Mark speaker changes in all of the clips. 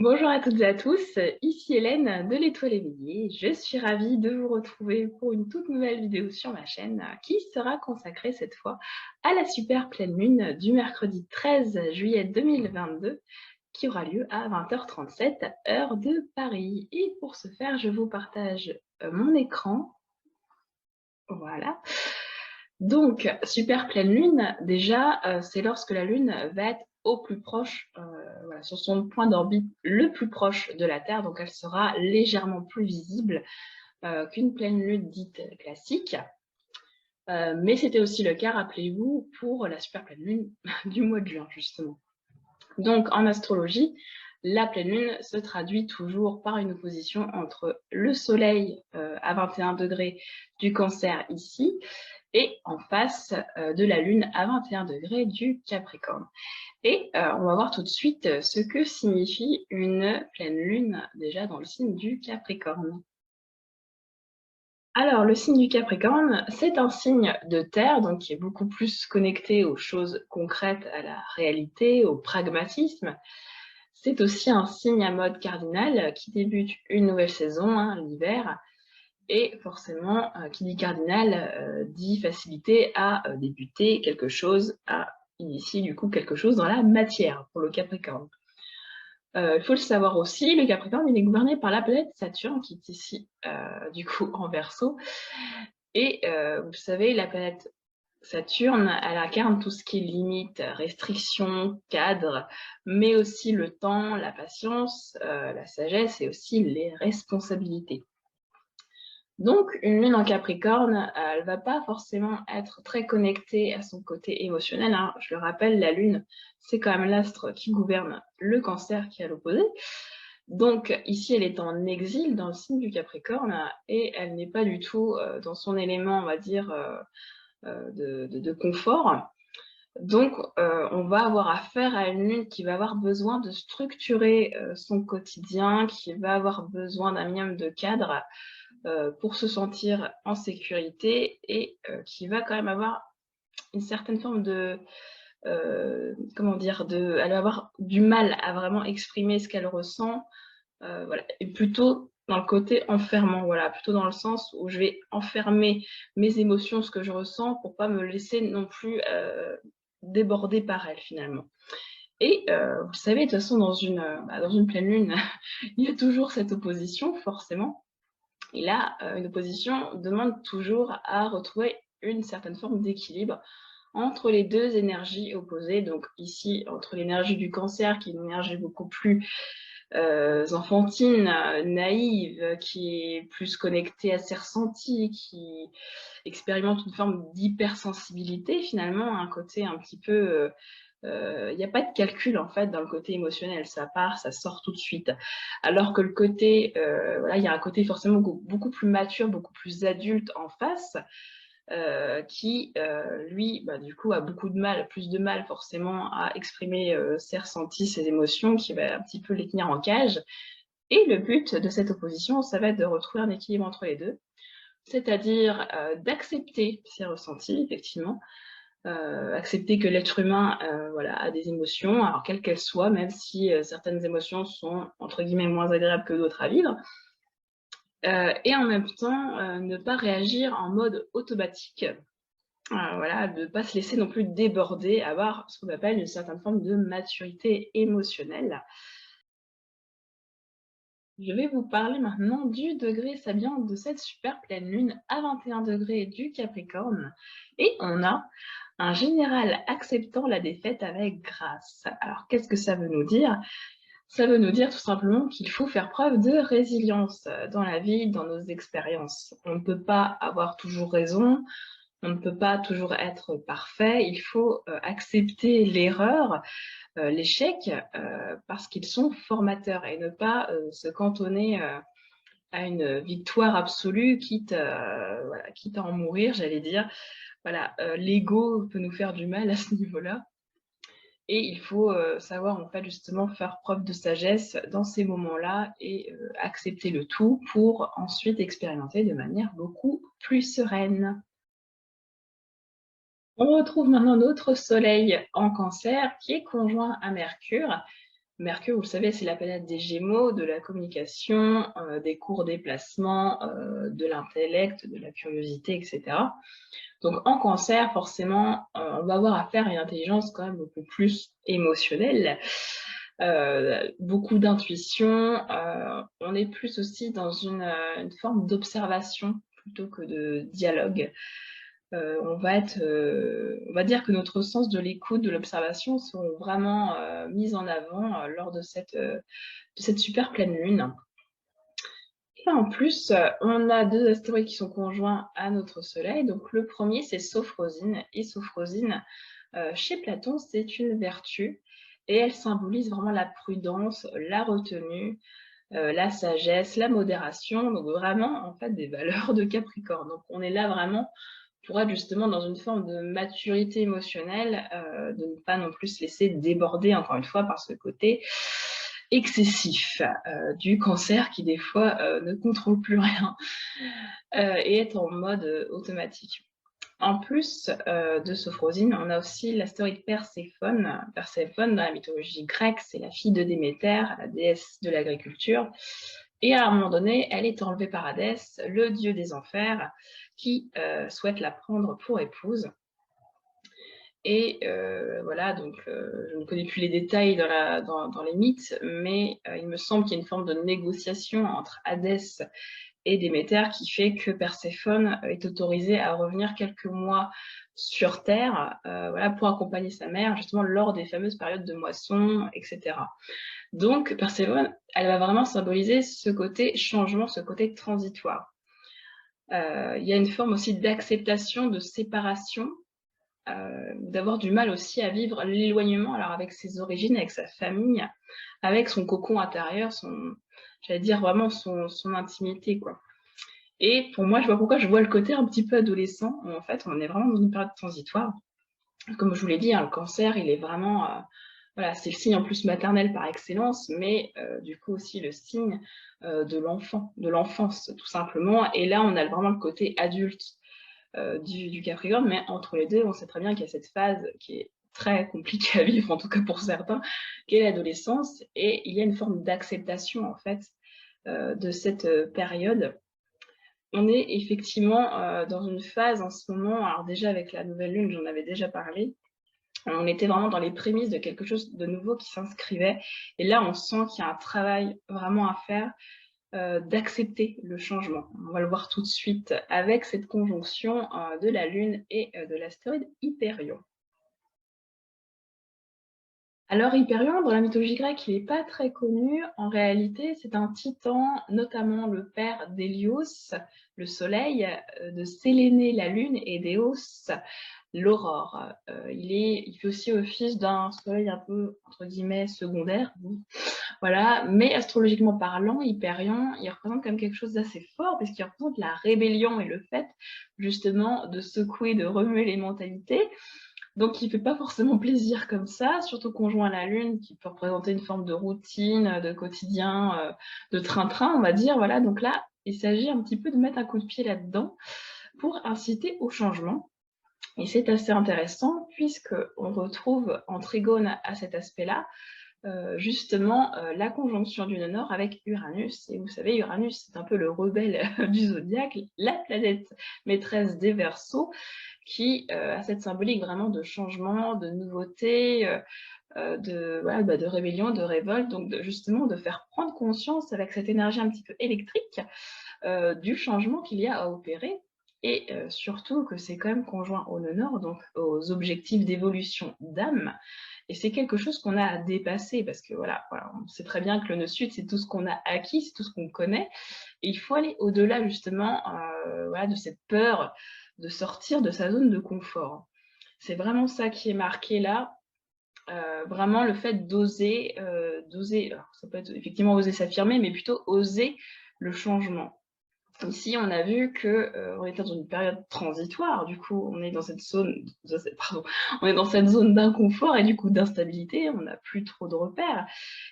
Speaker 1: Bonjour à toutes et à tous, ici Hélène de l'Étoile éveillée. Je suis ravie de vous retrouver pour une toute nouvelle vidéo sur ma chaîne qui sera consacrée cette fois à la super pleine lune du mercredi 13 juillet 2022 qui aura lieu à 20h37 heure de Paris. Et pour ce faire, je vous partage mon écran. Voilà. Donc, super pleine lune, déjà, c'est lorsque la lune va être au plus proche, voilà, sur son point d'orbite le plus proche de la Terre, donc elle sera légèrement plus visible qu'une pleine lune dite classique. Mais c'était aussi le cas, rappelez-vous, pour la super pleine lune du mois de juin, justement. Donc, en astrologie, la pleine lune se traduit toujours par une opposition entre le Soleil à 21 degrés du Cancer ici, et en face de la Lune à 21 degrés du Capricorne. Et on va voir tout de suite ce que signifie une pleine Lune déjà dans le signe du Capricorne. Alors, le signe du Capricorne, c'est un signe de terre, donc qui est beaucoup plus connecté aux choses concrètes, à la réalité, au pragmatisme. C'est aussi un signe à mode cardinal qui débute une nouvelle saison, hein, l'hiver, et forcément, qui dit cardinal, dit facilité à débuter quelque chose, à initier du coup quelque chose dans la matière pour le Capricorne. Il faut le savoir aussi, le Capricorne, il est gouverné par la planète Saturne qui est ici, du coup en Verseau. Et vous savez, la planète Saturne, elle incarne tout ce qui est limite, restriction, cadre, mais aussi le temps, la patience, la sagesse et aussi les responsabilités. Donc, une lune en Capricorne, elle ne va pas forcément être très connectée à son côté émotionnel, hein. Je le rappelle, la lune, c'est quand même l'astre qui gouverne le Cancer qui est à l'opposé. Donc, ici, elle est en exil dans le signe du Capricorne et elle n'est pas du tout dans son élément, on va dire, de confort. Donc, on va avoir affaire à une lune qui va avoir besoin de structurer son quotidien, qui va avoir besoin d'un minimum de cadre pour se sentir en sécurité et qui va quand même avoir une certaine forme de, comment dire, elle va avoir du mal à vraiment exprimer ce qu'elle ressent, voilà, et plutôt dans le côté enfermant, voilà, plutôt dans le sens où je vais enfermer mes émotions, ce que je ressens, pour pas me laisser non plus déborder par elles finalement. Et vous savez, de toute façon, dans une pleine lune, il y a toujours cette opposition, forcément. Et là, une opposition demande toujours à retrouver une certaine forme d'équilibre entre les deux énergies opposées. Donc ici, entre l'énergie du Cancer, qui est une énergie beaucoup plus enfantine, naïve, qui est plus connectée à ses ressentis, qui expérimente une forme d'hypersensibilité finalement, un côté un petit peu il n'y a pas de calcul en fait dans le côté émotionnel, ça part, ça sort tout de suite. Alors que le côté, voilà, il y a un côté forcément beaucoup plus mature, beaucoup plus adulte en face, qui, lui, bah, du coup, a beaucoup de mal, plus de mal forcément à exprimer ses ressentis, ses émotions, qui va un petit peu les tenir en cage. Et le but de cette opposition, ça va être de retrouver un équilibre entre les deux, c'est-à-dire d'accepter ses ressentis, effectivement, accepter que l'être humain voilà, a des émotions, alors quelles qu'elles soient, même si certaines émotions sont entre guillemets moins agréables que d'autres à vivre, et en même temps ne pas réagir en mode automatique, voilà, de ne pas se laisser non plus déborder, avoir ce qu'on appelle une certaine forme de maturité émotionnelle. Je vais vous parler maintenant du degré sabian de cette super pleine lune à 21 degrés du Capricorne. Et on a un général acceptant la défaite avec grâce. Alors, qu'est-ce que ça veut nous dire? Ça veut nous dire tout simplement qu'il faut faire preuve de résilience dans la vie, dans nos expériences. On ne peut pas avoir toujours raison, on ne peut pas toujours être parfait, il faut accepter l'erreur, l'échec, parce qu'ils sont formateurs et ne pas se cantonner à une victoire absolue, voilà, quitte à en mourir, j'allais dire. Voilà, l'ego peut nous faire du mal à ce niveau-là. Et il faut savoir en fait justement faire preuve de sagesse dans ces moments-là et accepter le tout pour ensuite expérimenter de manière beaucoup plus sereine. On retrouve maintenant notre soleil en Cancer qui est conjoint à Mercure Mercure, vous le savez, c'est la planète des Gémeaux, de la communication, des courts déplacements, de l'intellect, de la curiosité, etc. Donc en Cancer, forcément, on va avoir affaire à une intelligence quand même beaucoup plus émotionnelle, beaucoup d'intuition. On est plus aussi dans une forme d'observation plutôt que de dialogue. On va dire que notre sens de l'écoute, de l'observation seront vraiment mis en avant lors de cette super pleine lune. Et en plus, on a 2 astéroïdes qui sont conjoints à notre Soleil. Donc le premier, c'est Sophrosine. Et Sophrosine, chez Platon, c'est une vertu et elle symbolise vraiment la prudence, la retenue, la sagesse, la modération, donc vraiment, en fait, des valeurs de Capricorne. Donc on est là vraiment pour être justement dans une forme de maturité émotionnelle, de ne pas non plus se laisser déborder, encore une fois, par ce côté excessif du Cancer qui, des fois, ne contrôle plus rien et est en mode automatique. En plus de Sophrosine, on a aussi l'astéroïde Perséphone. Perséphone, dans la mythologie grecque, c'est la fille de Déméter, la déesse de l'agriculture. Et à un moment donné, elle est enlevée par Hadès, le dieu des enfers, qui souhaite la prendre pour épouse. Et voilà, donc je ne connais plus les détails dans les mythes, mais il me semble qu'il y a une forme de négociation entre Hadès et Déméter qui fait que Perséphone est autorisée à revenir quelques mois sur Terre, voilà, pour accompagner sa mère, justement lors des fameuses périodes de moisson, etc. Donc Perséphone, elle va vraiment symboliser ce côté changement, ce côté transitoire. Il y a une forme aussi d'acceptation, de séparation, d'avoir du mal aussi à vivre l'éloignement, alors avec ses origines, avec sa famille, avec son cocon intérieur, j'allais dire vraiment son intimité, quoi. Et pour moi, je vois pourquoi je vois le côté un petit peu adolescent. En fait, on est vraiment dans une période transitoire. Comme je vous l'ai dit, hein, le Cancer, il est vraiment, voilà, c'est le signe en plus maternel par excellence, mais du coup aussi le signe de l'enfant, de l'enfance, tout simplement. Et là, on a vraiment le côté adulte du Capricorne, mais entre les deux, on sait très bien qu'il y a cette phase qui est très compliquée à vivre, en tout cas pour certains, qui est l'adolescence, et il y a une forme d'acceptation, en fait, de cette période. On est effectivement dans une phase en ce moment, alors déjà avec la nouvelle lune, j'en avais déjà parlé, on était vraiment dans les prémices de quelque chose de nouveau qui s'inscrivait, et là on sent qu'il y a un travail vraiment à faire, d'accepter le changement. On va le voir tout de suite avec cette conjonction de la Lune et de l'astéroïde Hyperion. Alors Hyperion, dans la mythologie grecque, il n'est pas très connu. En réalité, c'est un titan, notamment le père d'Hélios, le soleil, de Sélénée, la lune, et d'Éos, l'aurore. Il fait aussi office d'un soleil un peu, entre guillemets, secondaire. Voilà, mais astrologiquement parlant, Hyperion, il représente quand même quelque chose d'assez fort, puisqu'il représente la rébellion et le fait, justement, de secouer, de remuer les mentalités. Donc, il ne fait pas forcément plaisir comme ça, surtout conjoint à la Lune, qui peut représenter une forme de routine, de quotidien, de train-train, on va dire. Voilà, donc là, il s'agit un petit peu de mettre un coup de pied là-dedans pour inciter au changement. Et c'est assez intéressant, puisqu'on retrouve en trigone à cet aspect-là, justement la conjonction du nord avec Uranus. Et vous savez, Uranus, c'est un peu le rebelle du zodiaque, la planète maîtresse des Verseaux, qui a cette symbolique vraiment de changement, de nouveauté, de rébellion, de révolte, donc justement de faire prendre conscience avec cette énergie un petit peu électrique du changement qu'il y a à opérer. Et surtout que c'est quand même conjoint au nœud nord, donc aux objectifs d'évolution d'âme. Et c'est quelque chose qu'on a à dépasser, parce que voilà, on sait très bien que le nœud sud, c'est tout ce qu'on a acquis, c'est tout ce qu'on connaît. Et il faut aller au-delà justement voilà, de cette peur de sortir de sa zone de confort. C'est vraiment ça qui est marqué là. Vraiment le fait d'oser, ça peut être effectivement oser s'affirmer, mais plutôt oser le changement. Ici, on a vu que on était dans une période transitoire, du coup, on est dans cette zone, on est dans cette zone d'inconfort et du coup d'instabilité, on n'a plus trop de repères.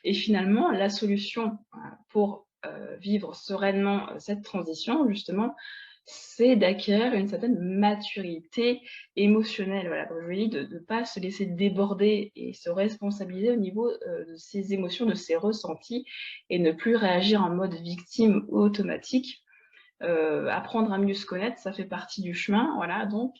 Speaker 1: Et finalement, la solution pour vivre sereinement cette transition, justement, c'est d'acquérir une certaine maturité émotionnelle. Voilà, comme je vous l'ai dit, de ne pas se laisser déborder et se responsabiliser au niveau de ses émotions, de ses ressentis, et ne plus réagir en mode victime automatique. Apprendre à mieux se connaître, ça fait partie du chemin. Voilà, donc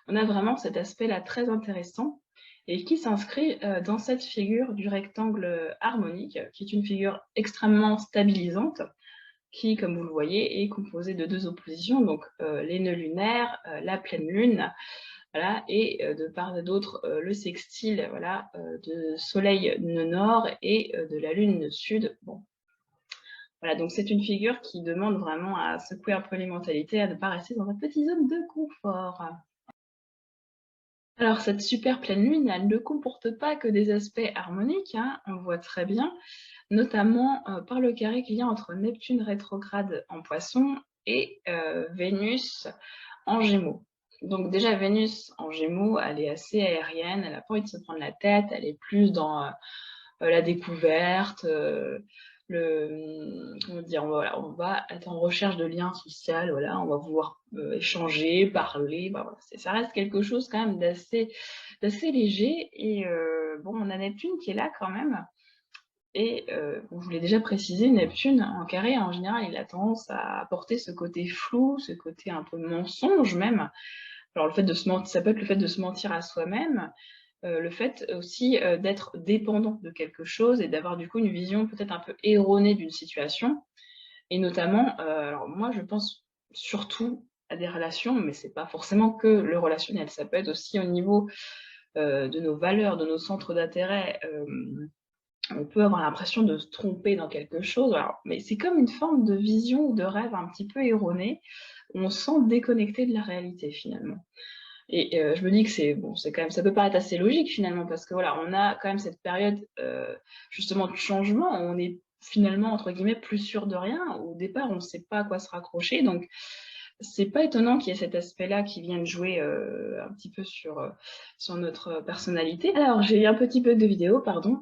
Speaker 1: on a vraiment cet aspect-là très intéressant et qui s'inscrit dans cette figure du rectangle harmonique, qui est une figure extrêmement stabilisante, qui, comme vous le voyez, est composée de 2 oppositions, donc les nœuds lunaires, la pleine lune, voilà, et de part et d'autre, le sextile, voilà, de soleil nœud nord et de la lune nœud sud. Bon, voilà, donc c'est une figure qui demande vraiment à secouer un peu les mentalités, à ne pas rester dans un petit zone de confort. Alors cette super pleine lune, elle ne comporte pas que des aspects harmoniques, hein, on le voit très bien, notamment par le carré qu'il y a entre Neptune rétrograde en Poisson et Vénus en Gémeaux. Donc déjà Vénus en Gémeaux, elle est assez aérienne, elle n'a pas envie de se prendre la tête, elle est plus dans la découverte, comment dire, voilà, on va être en recherche de liens sociaux, voilà, on va vouloir échanger, parler, bah, voilà, ça reste quelque chose quand même d'assez léger. Et bon, on a Neptune qui est là quand même. Et bon, je vous l'ai déjà précisé, Neptune en carré, en général, il a tendance à apporter ce côté flou, ce côté un peu mensonge même. Alors le fait de se mentir, ça peut être le fait de se mentir à soi-même, le fait aussi d'être dépendant de quelque chose et d'avoir du coup une vision peut-être un peu erronée d'une situation. Et notamment, alors moi je pense surtout à des relations, mais c'est pas forcément que le relationnel, ça peut être aussi au niveau de nos valeurs, de nos centres d'intérêt. On peut avoir l'impression de se tromper dans quelque chose, alors, mais c'est comme une forme de vision ou de rêve un petit peu erroné. On se sent déconnecté de la réalité finalement. Et je me dis que c'est bon, c'est quand même, ça peut paraître assez logique finalement, parce que voilà, on a quand même cette période justement de changement, où on est finalement entre guillemets plus sûr de rien. Au départ, on ne sait pas à quoi se raccrocher, donc c'est pas étonnant qu'il y ait cet aspect-là qui vienne jouer un petit peu sur notre personnalité. Alors j'ai eu un petit peu de vidéo, pardon.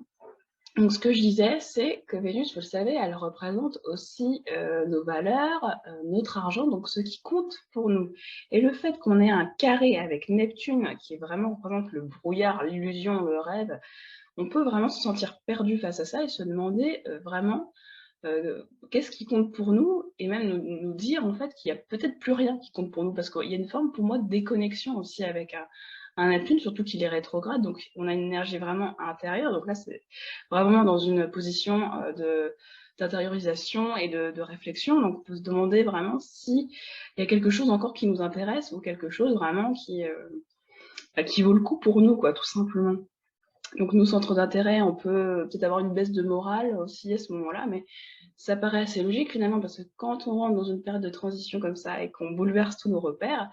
Speaker 1: Donc ce que je disais, c'est que Vénus, vous le savez, elle représente aussi nos valeurs, notre argent, donc ce qui compte pour nous. Et le fait qu'on ait un carré avec Neptune, qui vraiment représente le brouillard, l'illusion, le rêve, on peut vraiment se sentir perdu face à ça et se demander vraiment qu'est-ce qui compte pour nous, et même nous dire en fait qu'il n'y a peut-être plus rien qui compte pour nous, parce qu'il y a une forme pour moi de déconnexion aussi avec un Neptune, surtout qu'il est rétrograde, donc on a une énergie vraiment intérieure. Donc là, c'est vraiment dans une position d'intériorisation et de réflexion. Donc on peut se demander vraiment s'il y a quelque chose encore qui nous intéresse, ou quelque chose vraiment qui vaut le coup pour nous, quoi, tout simplement. Donc nos centres d'intérêt, on peut peut-être avoir une baisse de morale aussi à ce moment-là, mais ça paraît assez logique finalement, parce que quand on rentre dans une période de transition comme ça et qu'on bouleverse tous nos repères,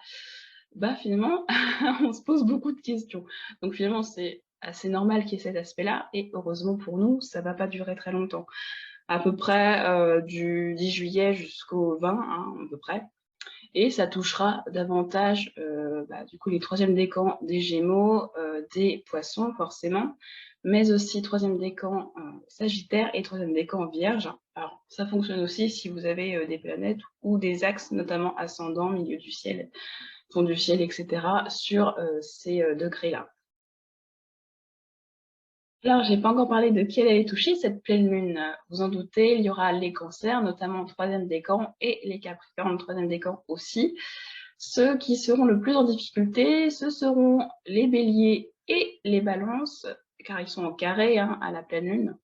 Speaker 1: bah finalement, on se pose beaucoup de questions. Donc finalement, c'est assez normal qu'il y ait cet aspect-là, et heureusement pour nous, ça va pas durer très longtemps. À peu près du 10 juillet jusqu'au 20, hein, à peu près. Et ça touchera davantage du coup les troisièmes décans des Gémeaux, des Poissons forcément, mais aussi troisième décan Sagittaire et troisième décan Vierge. Alors ça fonctionne aussi si vous avez des planètes ou des axes, notamment ascendant, milieu du ciel, fond du ciel, etc., sur ces degrés-là. Alors, j'ai pas encore parlé de qui elle allait toucher, cette pleine lune. Vous en doutez, il y aura les cancers, notamment au troisième décan, et les capricornes, au troisième décan aussi. Ceux qui seront le plus en difficulté, ce seront les béliers et les balances, car ils sont en carré hein, à la pleine lune.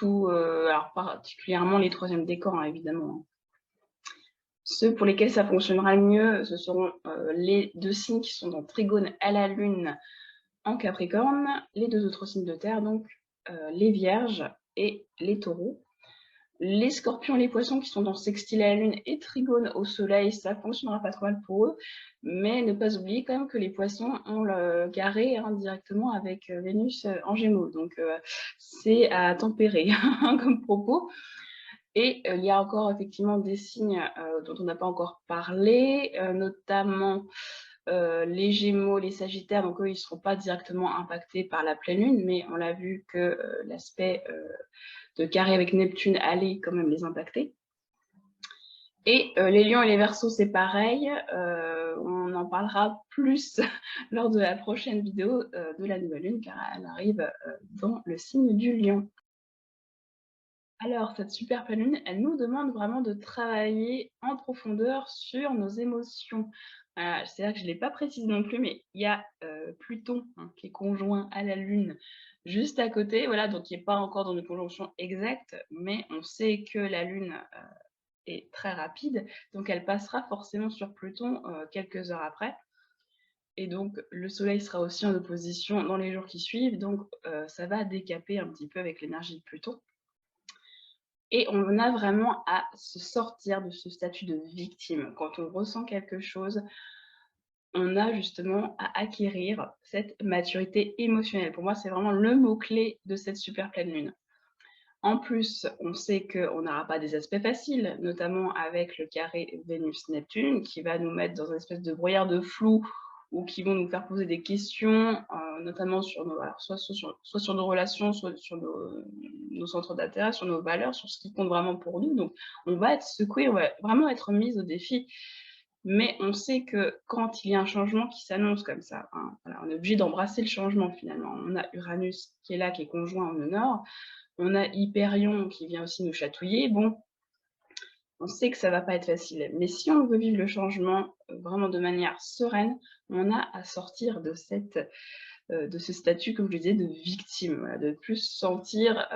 Speaker 1: Alors particulièrement les troisièmes décans, hein, évidemment. Ceux pour lesquels ça fonctionnera le mieux, ce seront les deux signes qui sont en trigone à la lune en Capricorne, les deux autres signes de terre, donc les vierges et les taureaux. Les scorpions et les poissons qui sont dans sextile à la lune et trigone au soleil, ça fonctionnera pas trop mal pour eux, mais ne pas oublier quand même que les poissons ont le carré hein, directement avec Vénus en gémeaux, donc c'est à tempérer comme propos. Et il y a encore effectivement des signes dont on n'a pas encore parlé, notamment les Gémeaux, les Sagittaires, donc eux, ils ne seront pas directement impactés par la pleine lune, mais on l'a vu que l'aspect de carré avec Neptune allait quand même les impacter. Et les lions et les verseaux, c'est pareil, on en parlera plus lors de la prochaine vidéo de la nouvelle lune, car elle arrive dans le signe du lion. Alors, cette super pleine lune, elle nous demande vraiment de travailler en profondeur sur nos émotions. C'est vrai que je ne l'ai pas précisé non plus, mais il y a Pluton, hein, qui est conjoint à la lune juste à côté, voilà, donc il n'est pas encore dans une conjonction exacte, mais on sait que la lune est très rapide, donc elle passera forcément sur Pluton quelques heures après. Et donc le soleil sera aussi en opposition dans les jours qui suivent, donc ça va décaper un petit peu avec l'énergie de Pluton. Et on a vraiment à se sortir de ce statut de victime. Quand on ressent quelque chose, on a justement à acquérir cette maturité émotionnelle. Pour moi, c'est vraiment le mot-clé de cette super pleine lune. En plus, on sait qu'on n'aura pas des aspects faciles, notamment avec le carré Vénus-Neptune, qui va nous mettre dans une espèce de brouillard de flou ou qui vont nous faire poser des questions, notamment sur nos, alors soit sur nos relations, soit sur nos centres d'intérêt, sur nos valeurs, sur ce qui compte vraiment pour nous. Donc, on va être secoué, on va vraiment être mis au défi. Mais on sait que quand il y a un changement qui s'annonce comme ça, hein, voilà, on est obligé d'embrasser le changement finalement. On a Uranus qui est là, qui est conjoint au nord. On a Hyperion qui vient aussi nous chatouiller. Bon, on sait que ça va pas être facile, mais si on veut vivre le changement vraiment de manière sereine, on a à sortir de de ce statut, comme je disais, de victime, voilà, de plus se sentir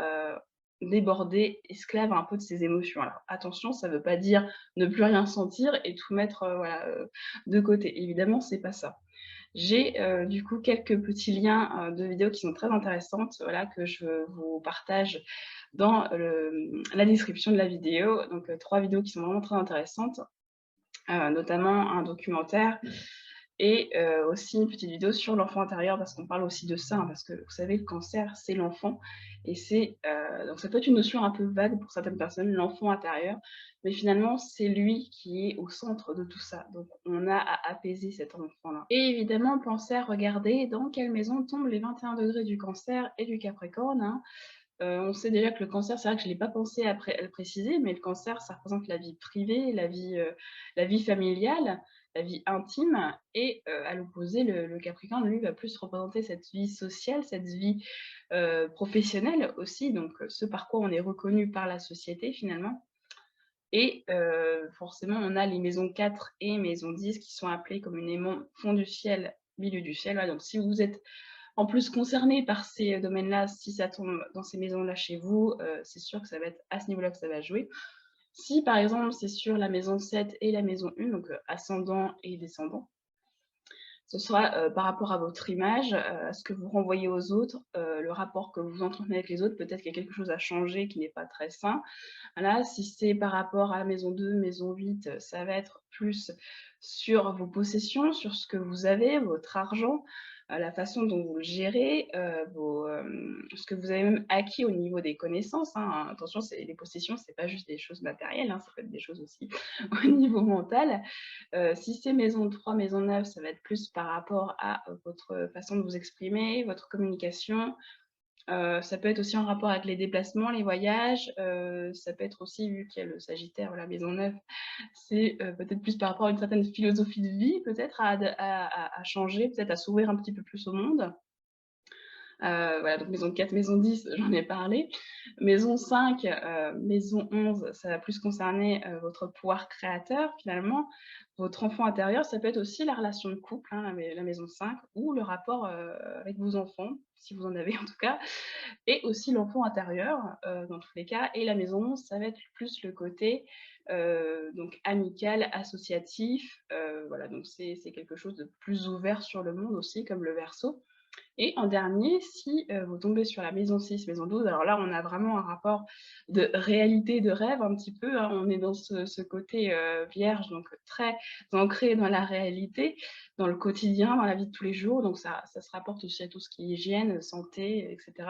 Speaker 1: débordé, esclave un peu de ses émotions. Alors attention, ça veut pas dire ne plus rien sentir et tout mettre voilà, de côté. Évidemment, c'est pas ça. J'ai du coup quelques petits liens de vidéos qui sont très intéressantes, voilà, que je vous partage dans la description de la vidéo. Donc 3 vidéos qui sont vraiment très intéressantes, notamment un documentaire et aussi une petite vidéo sur l'enfant intérieur, parce qu'on parle aussi de ça, hein, parce que vous savez, le cancer, c'est l'enfant et c'est donc ça peut être une notion un peu vague pour certaines personnes, l'enfant intérieur, mais finalement, c'est lui qui est au centre de tout ça. Donc on a à apaiser cet enfant-là. Et évidemment, pensez à regarder dans quelle maison tombent les 21 degrés du cancer et du capricorne, hein. On sait déjà que le cancer, c'est vrai que je ne l'ai pas pensé à le préciser, mais le cancer, ça représente la vie privée, la vie familiale, la vie intime et à l'opposé, le capricorne, lui, va plus représenter cette vie sociale, cette vie, professionnelle aussi, donc ce par quoi on est reconnu par la société finalement et forcément, on a les maisons 4 et maison 10 qui sont appelées communément fond du ciel, milieu du ciel. Voilà, donc si vous êtes en plus concerné par ces domaines-là, si ça tombe dans ces maisons-là chez vous, c'est sûr que ça va être à ce niveau-là que ça va jouer. Si par exemple, c'est sur la maison 7 et la maison 1, donc ascendant et descendant, ce sera par rapport à votre image, à ce que vous renvoyez aux autres, le rapport que vous entretenez avec les autres. Peut-être qu'il y a quelque chose à changer qui n'est pas très sain. Voilà, si c'est par rapport à la maison 2, maison 8, ça va être plus sur vos possessions, sur ce que vous avez, votre argent, la façon dont vous le gérez, ce que vous avez même acquis au niveau des connaissances, hein. Attention, les possessions, c'est pas juste des choses matérielles, hein, ça peut être des choses aussi au niveau mental. Si c'est maison 3, maison 9, ça va être plus par rapport à votre façon de vous exprimer, votre communication. Ça peut être aussi en rapport avec les déplacements, les voyages, ça peut être aussi, vu qu'il y a le Sagittaire, la maison 9, c'est peut-être plus par rapport à une certaine philosophie de vie, peut-être à changer, peut-être à s'ouvrir un petit peu plus au monde. Voilà, donc maison 4, maison 10, j'en ai parlé. Maison 5, maison 11, ça va plus concerner votre pouvoir créateur finalement. Votre enfant intérieur, ça peut être aussi la relation de couple, hein, la maison 5, ou le rapport avec vos enfants, si vous en avez en tout cas, et aussi l'enfant intérieur dans tous les cas. Et la maison 11, ça va être plus le côté donc amical, associatif. Voilà, donc c'est quelque chose de plus ouvert sur le monde aussi, comme le Verseau. Et en dernier, si vous tombez sur la maison 6, maison 12, alors là, on a vraiment un rapport de réalité, de rêve un petit peu, hein. On est dans ce côté vierge, donc très ancré dans la réalité, dans le quotidien, dans la vie de tous les jours. Donc ça se rapporte aussi à tout ce qui est hygiène, santé, etc.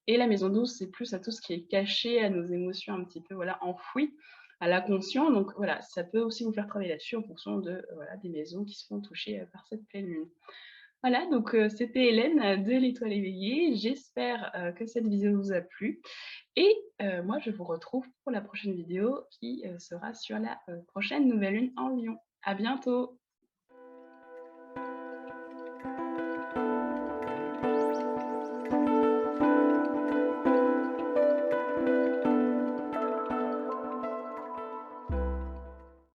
Speaker 1: Et la maison 12, c'est plus à tout ce qui est caché, à nos émotions un petit peu voilà, enfouies, à l'inconscient. Donc voilà, ça peut aussi vous faire travailler là-dessus en fonction de, voilà, des maisons qui seront touchées par cette pleine lune. Voilà, donc c'était Hélène de l'Étoile éveillée. J'espère, que cette vidéo vous a plu et moi je vous retrouve pour la prochaine vidéo qui, sera sur la, prochaine nouvelle lune en Lion. À bientôt!